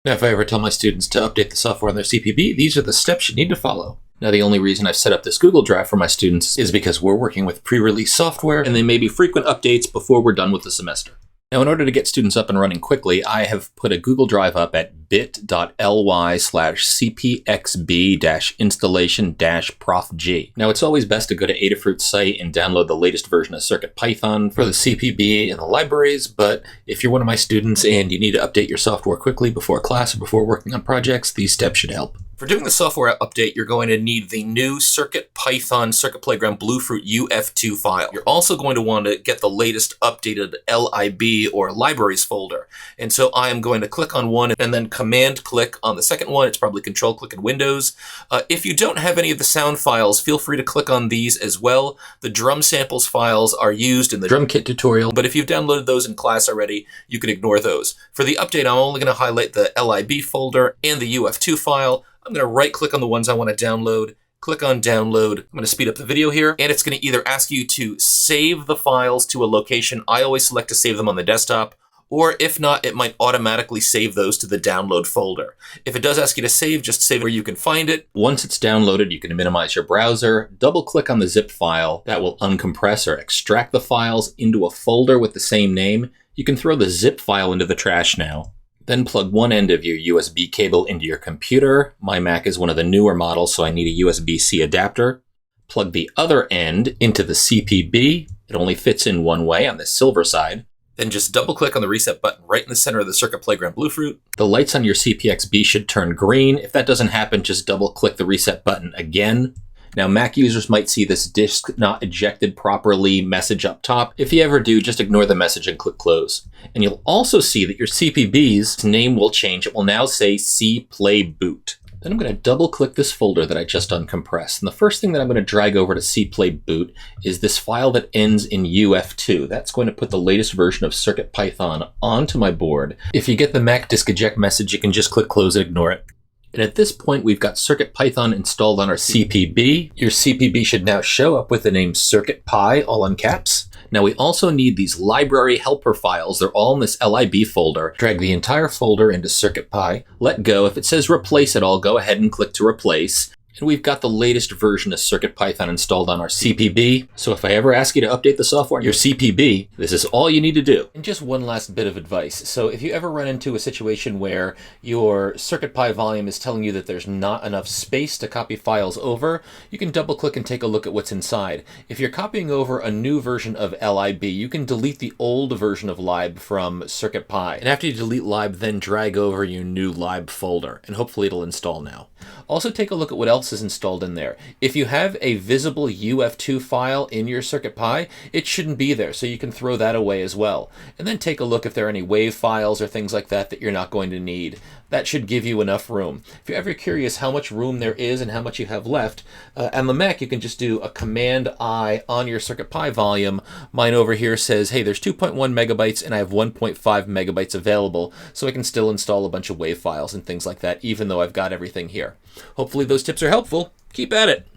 Now, if I ever tell my students to update the software on their CPB, these are the steps you need to follow. Now, the only reason I've set up this Google Drive for my students is because we're working with pre-release software, and they may be frequent updates before we're done with the semester. Now, in order to get students up and running quickly, I have put a Google Drive up at bit.ly/cpxb-installation-profg. Now, it's always best to go to Adafruit's site and download the latest version of CircuitPython for the CPB and the libraries, but if you're one of my students and you need to update your software quickly before class or before working on projects, these steps should help. For doing the software update, you're going to need the new CircuitPython Circuit Playground Bluefruit UF2 file. You're also going to want to get the latest updated LIB or libraries folder. And so I am going to click on one and then command click on the second one. It's probably control click in Windows. If you don't have any of the sound files, feel free to click on these as well. The drum samples files are used in the drum kit tutorial, but if you've downloaded those in class already, you can ignore those. For the update, I'm only going to highlight the LIB folder and the UF2 file. I'm going to right click on the ones I want to download, click on download. I'm going to speed up the video here, and it's going to either ask you to save the files to a location. I always select to save them on the desktop, or if not, it might automatically save those to the download folder. If it does ask you to save, just save where you can find it. Once it's downloaded, you can minimize your browser, double click on the zip file. That will uncompress or extract the files into a folder with the same name. You can throw the zip file into the trash now. Then plug one end of your USB cable into your computer. My Mac is one of the newer models, so I need a USB-C adapter. Plug the other end into the CPB. It only fits in one way on the silver side. Then just double click on the reset button right in the center of the Circuit Playground Bluefruit. The lights on your CPXB should turn green. If that doesn't happen, just double click the reset button again. Now, Mac users might see this disk not ejected properly message up top. If you ever do, just ignore the message and click close. And you'll also see that your CPB's name will change. It will now say C Play Boot. Then I'm going to double click this folder that I just uncompressed. And the first thing that I'm going to drag over to C Play Boot is this file that ends in UF2. That's going to put the latest version of CircuitPython onto my board. If you get the Mac disk eject message, you can just click close and ignore it. And at this point, we've got CircuitPython installed on our CPB. Your CPB should now show up with the name CircuitPy, all in caps. Now we also need these library helper files. They're all in this LIB folder. Drag the entire folder into CircuitPy. Let go. If it says replace it all, go ahead and click to replace. And we've got the latest version of CircuitPython installed on our CPB. So if I ever ask you to update the software on your CPB, this is all you need to do. And just one last bit of advice. So if you ever run into a situation where your CircuitPy volume is telling you that there's not enough space to copy files over, you can double click and take a look at what's inside. If you're copying over a new version of LIB, you can delete the old version of lib from CircuitPy. And after you delete lib, then drag over your new lib folder, and hopefully it'll install now. Also take a look at what else is installed in there. If you have a visible UF2 file in your CircuitPy, it shouldn't be there, so you can throw that away as well. And then take a look if there are any WAV files or things like that that you're not going to need. That should give you enough room. If you're ever curious how much room there is and how much you have left, on the Mac you can just do a Command-I on your CircuitPy volume. Mine over here says, hey, there's 2.1 megabytes and I have 1.5 megabytes available, so I can still install a bunch of WAV files and things like that, even though I've got everything here. Hopefully those tips are helpful. Keep at it.